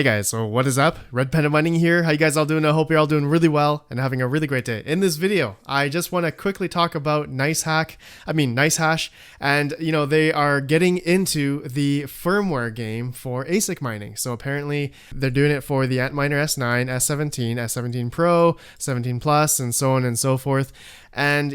Hey guys, so what is up? RedPandaMining here. How you guys all doing? I hope you're all doing really well and having a really great day. In this video, I just want to quickly talk about Nicehash, and they are getting into the firmware game for Asic mining. So apparently they're doing it for the Antminer S9, S17, S17 Pro, 17 Plus, and so on and so forth. And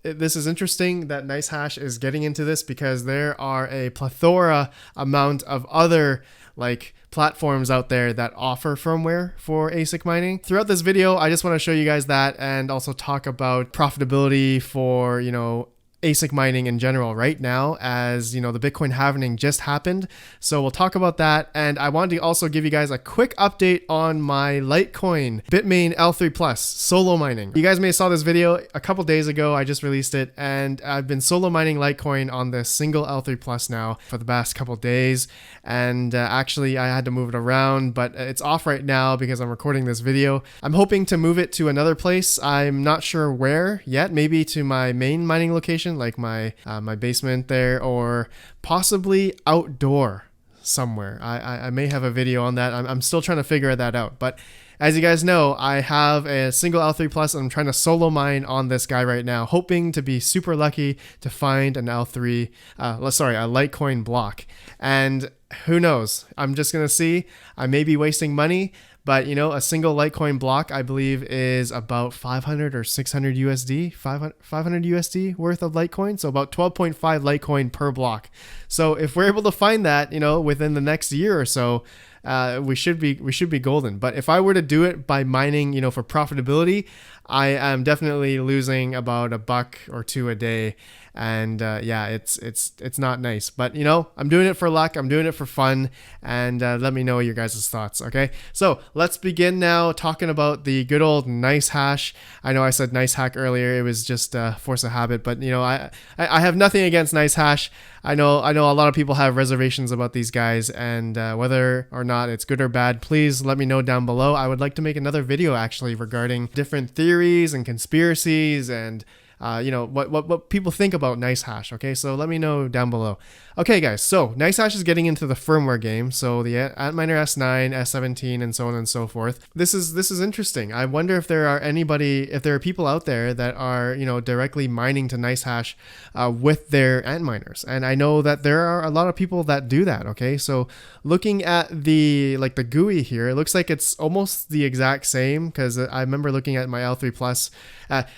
this is interesting that Nicehash is getting into this because there are a plethora amount of other platforms out there that offer firmware for ASIC mining. Throughout this video, I just want to show you guys that and also talk about profitability for, ASIC mining in general right now, as the Bitcoin halving just happened. So we'll talk about that. And I wanted to also give you guys a quick update on my Litecoin Bitmain L3 Plus solo mining. You guys may have saw this video a couple days ago. I just released it and I've been solo mining Litecoin on this single L3 Plus now for the past couple days. And actually I had to move it around, but it's off right now because I'm recording this video. I'm hoping to move it to another place. I'm not sure where yet, maybe to my main mining location, like my basement there, or possibly outdoor somewhere. I may have a video on that. I'm still trying to figure that out. But as you guys know, I have a single L3 Plus and I'm trying to solo mine on this guy right now, hoping to be super lucky to find an a Litecoin block. And who knows? I'm just going to see. I may be wasting money, but a single Litecoin block, I believe, is about 500 or 600 USD, 500 USD worth of Litecoin. So about 12.5 Litecoin per block. So if we're able to find that, within the next year or so, we should be golden. But if I were to do it by mining, for profitability, I am definitely losing about $1 or $2 a day. And it's not nice, but I'm doing it for luck. I'm doing it for fun, and let me know your guys' thoughts. Okay, so let's begin now talking about the good old Nicehash. I know I said Nicehack earlier. It was just force of habit, but I have nothing against Nicehash. I know a lot of people have reservations about these guys, and whether or not it's good or bad, please let me know down below. I would like to make another video actually regarding different theories and conspiracies and what people think about Nicehash. Okay, so let me know down below. Okay guys, so Nicehash is getting into the firmware game, so the Antminer S9, S17, and so on and so forth. This is interesting. I wonder if there are people out there that are directly mining to Nicehash with their Antminers, and I know that there are a lot of people that do that. Okay, so looking at the GUI here, it looks like it's almost the exact same, because I remember looking at my L3 Plus.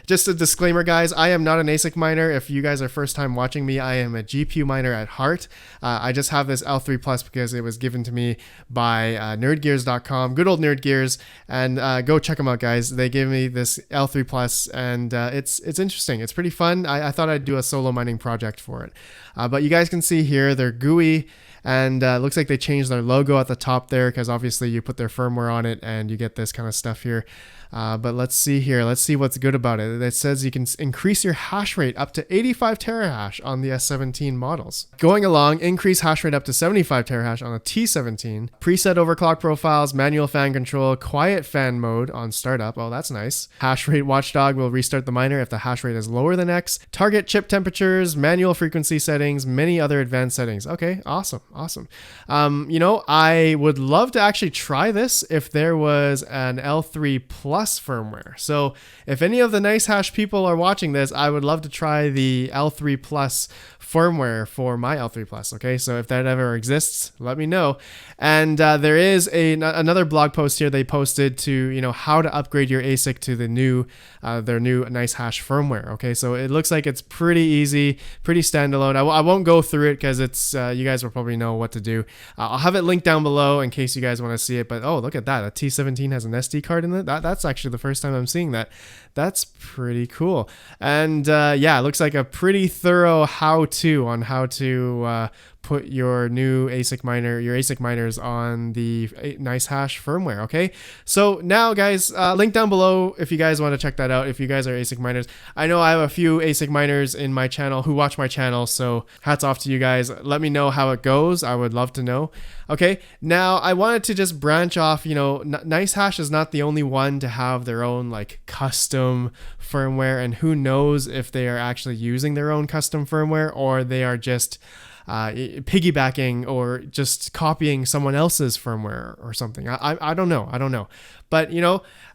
Just a disclaimer, guys, I am not an ASIC miner. If you guys are first time watching me, I am a GPU miner at heart. I just have this L3 Plus because it was given to me by nerdgears.com, good old Nerdgears, and go check them out, guys. They gave me this L3 Plus, and it's interesting. It's pretty fun. I thought I'd do a solo mining project for it. But you guys can see here their GUI, and looks like they changed their logo at the top there because obviously you put their firmware on it and you get this kind of stuff here. But let's see here. Let's see what's good about it. It says you can increase your hash rate up to 85 terahash on the S17 models. Going along, increase hash rate up to 75 terahash on the T17. Preset overclock profiles, manual fan control, quiet fan mode on startup. Oh, that's nice. Hash rate watchdog will restart the miner if the hash rate is lower than X. Target chip temperatures, manual frequency settings, many other advanced settings. Okay, awesome. I would love to actually try this if there was an L3 Plus firmware. So if any of the Nicehash people are watching this, I would love to try the L3 Plus firmware for my L3 Plus. Okay, so if that ever exists, let me know. And there is another blog post here they posted to how to upgrade your ASIC to their new Nicehash firmware. Okay, so it looks like it's pretty easy, pretty standalone. I won't go through it because it's you guys will probably know what to do. I'll have it linked down below in case you guys want to see it. But oh, look at that, a T17 has an SD card in it. That's actually the first time I'm seeing that. That's pretty cool. And it looks like a pretty thorough how-to on how to put your ASIC miners on the Nicehash firmware. Okay, so now guys, link down below if you guys want to check that out, if you guys are ASIC miners. I know I have a few ASIC miners in my channel who watch my channel, so hats off to you guys. Let me know how it goes. I would love to know. Okay, now I wanted to just branch off. Nicehash is not the only one to have their own custom firmware, and who knows if they are actually using their own custom firmware or they are just piggybacking or just copying someone else's firmware or something. I don't know. But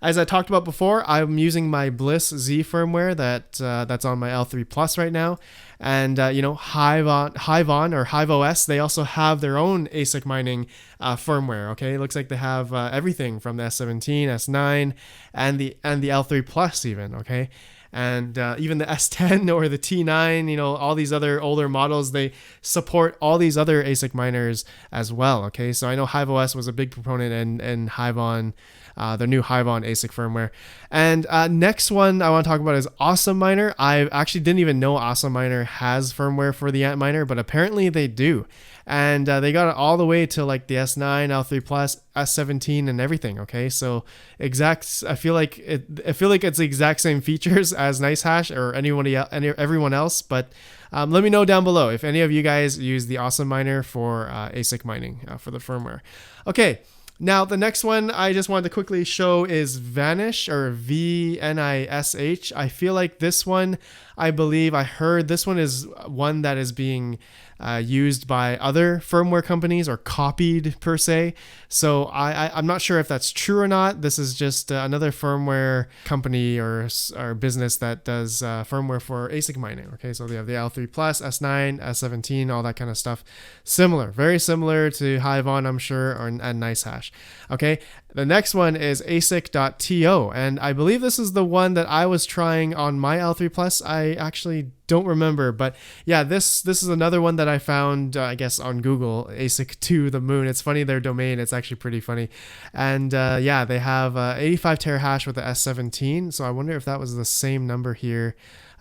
as I talked about before, I'm using my Bliss Z firmware that's on my L3 Plus right now. And Hive or Hive OS, they also have their own Asic mining firmware. Okay, it looks like they have everything from the S17, S9, and the L3 Plus even. Okay. And even the S10 or the T9, all these other older models, they support all these other ASIC miners as well. Okay, so I know Hive OS was a big proponent in Hivon, the new Hivon ASIC firmware. And next one I want to talk about is Awesome Miner. I actually didn't even know Awesome Miner has firmware for the Antminer, but apparently they do. And they got it all the way to like the S9, L3 Plus, S17, and everything. Okay, so I feel like it's the exact same features as Nicehash or everyone else. But let me know down below if any of you guys use the Awesome Miner for ASIC mining for the firmware. Okay. Now, the next one I just wanted to quickly show is Vanish or VNISH. I feel like this one, I heard this one is one that is being used by other firmware companies or copied per se. So I'm not sure if that's true or not. This is just another firmware company or business that does firmware for ASIC mining. Okay, so they have the L3 Plus, S9, S17, all that kind of stuff. Very similar to Hivon, I'm sure, and Nicehash. Okay, the next one is asic.to, and I believe this is the one that I was trying on my L3 Plus. I actually don't remember, but yeah, this is another one that I found, I guess, on Google, ASIC to the moon. It's funny, their domain, it's actually pretty funny. And yeah, they have 85 terahash with the S17, so I wonder if that was the same number here.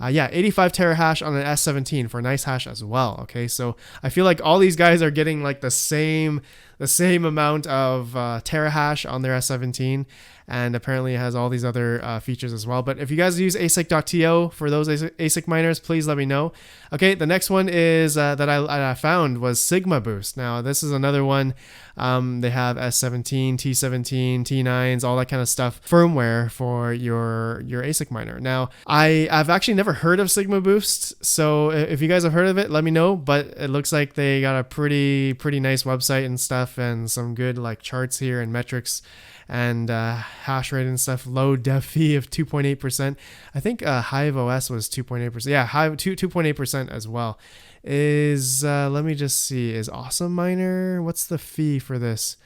Yeah, 85 terahash on an S17 for Nicehash as well. Okay, so I feel like all these guys are getting like the same amount of terahash on their S17, and apparently it has all these other features as well. But if you guys use asic.to for those ASIC miners, please let me know. Okay, the next one is that I found was Sigma Boost. Now this is another one. They have S17, T17, T9s, all that kind of stuff, firmware for your ASIC miner. Now I've actually never heard of Sigma Boost, so if you guys have heard of it, let me know. But it looks like they got a pretty nice website and stuff, and some good like charts here and metrics and hash rate and stuff. Low dev fee of 2.8%. I think Hive OS was 2.8%. Yeah, Hive 2.8% as well. Is let me just see, is Awesome Miner, what's the fee for this?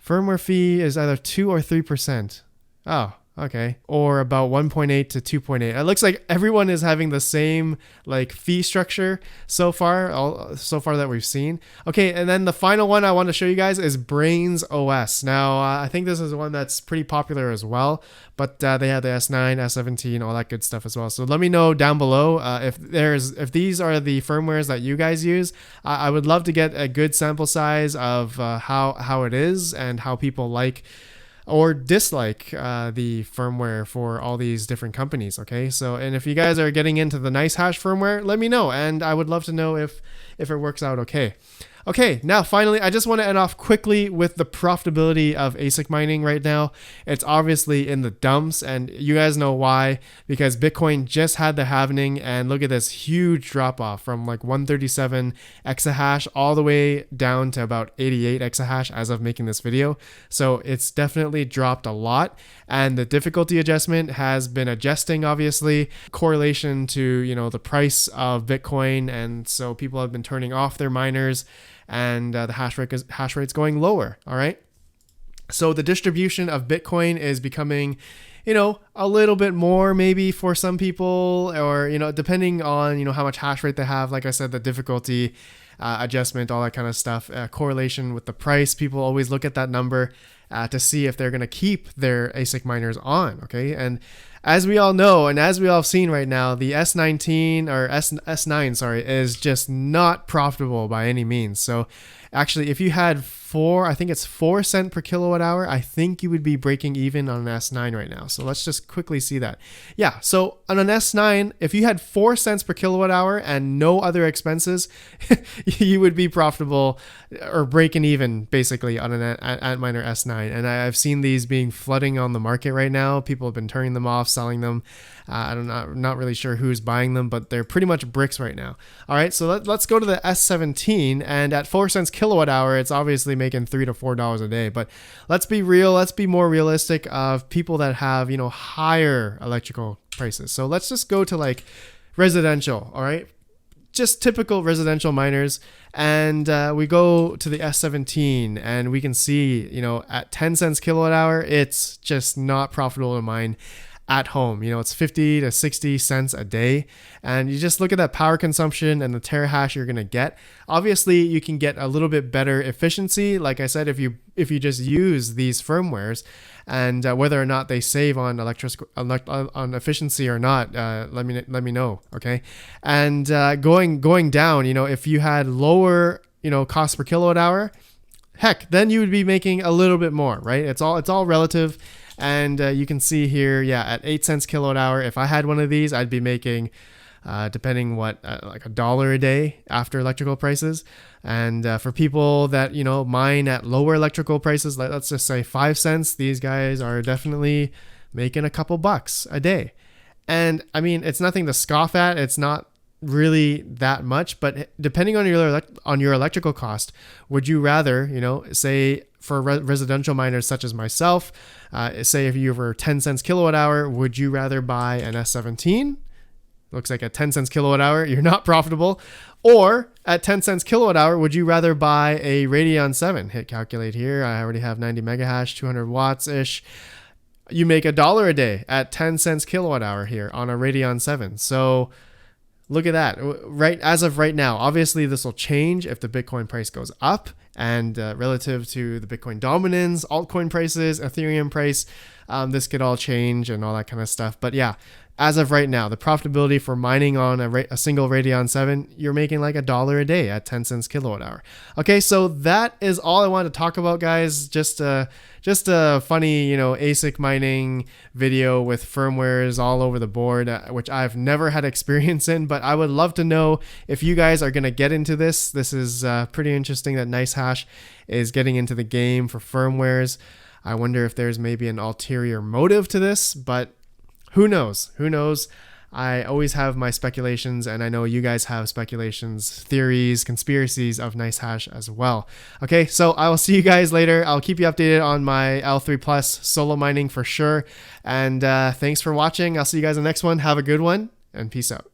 Firmware fee is either 2 or 3%. Oh, okay. Or about 1.8 to 2.8. It looks like everyone is having the same like fee structure so far that we've seen. Okay, and then the final one I want to show you guys is Brains OS. Now, I think this is one that's pretty popular as well, but they have the S9, S17, all that good stuff as well. So let me know down below if these are the firmwares that you guys use. I would love to get a good sample size of how it is and how people like or dislike the firmware for all these different companies. Okay, so and if you guys are getting into the Nicehash firmware, let me know, and I would love to know if it works out okay. Okay, now finally, I just want to end off quickly with the profitability of ASIC mining right now. It's obviously in the dumps, and you guys know why, because Bitcoin just had the halving, and look at this huge drop off from like 137 exahash all the way down to about 88 exahash as of making this video. So it's definitely dropped a lot, and the difficulty adjustment has been adjusting, obviously, correlation to, the price of Bitcoin, and so people have been turning off their miners, and the hash rate's going lower. All right. So the distribution of Bitcoin is becoming, a little bit more maybe for some people, or, depending on, how much hash rate they have. Like I said, the difficulty adjustment, all that kind of stuff, correlation with the price. People always look at that number to see if they're going to keep their ASIC miners on. Okay. And as we all know, and as we all have seen right now, the S9, is just not profitable by any means. So actually, if you had I think it's 4 cents per kilowatt hour, I think you would be breaking even on an S9 right now. So let's just quickly see that. Yeah, so on an S9, if you had 4 cents per kilowatt hour and no other expenses, you would be profitable or breaking even basically on an Antminer S9. And I've seen these being flooding on the market right now. People have been turning them off, selling them. I'm not really sure who's buying them, but they're pretty much bricks right now. All right, so let's go to the S17, and at 4 cents kilowatt hour, it's obviously making $3 to $4 a day. But let's be real, let's be more realistic of people that have, you know, higher electrical prices. So let's just go to like residential, all right? Just typical residential miners, and we go to the S17, and we can see, you know, at 10 cents kilowatt hour, it's just not profitable to mine at home. You know, it's 50 to 60 cents a day, and you just look at that power consumption and the terahash you're gonna get. Obviously, you can get a little bit better efficiency, like I said, if you just use these firmwares, and whether or not they save on on efficiency or not, let me know, okay? And going down, you know, if you had lower, you know, cost per kilowatt hour, heck, then you would be making a little bit more, right? It's all relative. And you can see here, yeah, at 8 cents kilowatt hour, if I had one of these, I'd be making, depending what, like $1 a day after electrical prices. And for people that, you know, mine at lower electrical prices, let's just say 5 cents, these guys are definitely making a couple bucks a day. And I mean, it's nothing to scoff at. It's not really that much, but depending on your electrical cost, would you rather, you know, say for residential miners such as myself, say if you were 10 cents kilowatt hour, would you rather buy an S17? Looks like at 10 cents kilowatt hour, you're not profitable. Or at 10 cents kilowatt hour, would you rather buy a Radeon 7? Hit calculate here. I already have 90 megahash, 200 watts ish. You make $1 a day at 10 cents kilowatt hour here on a Radeon 7. So look at that. Right as of right now, obviously this will change if the Bitcoin price goes up, and relative to the Bitcoin dominance, altcoin prices, Ethereum price, this could all change and all that kind of stuff. But yeah, as of right now, the profitability for mining on a single Radeon 7, you're making like $1 a day at 10 cents kilowatt hour. Okay, so that is all I wanted to talk about, guys. Just a funny, you know, Asic mining video with firmwares all over the board, which I've never had experience in, but I would love to know if you guys are going to get into this. This is pretty interesting that Nicehash is getting into the game for firmwares. I wonder if there's maybe an ulterior motive to this, but who knows? Who knows? I always have my speculations, and I know you guys have speculations, theories, conspiracies of Nicehash as well. Okay, so I will see you guys later. I'll keep you updated on my L3 Plus solo mining for sure. And thanks for watching. I'll see you guys in the next one. Have a good one, and peace out.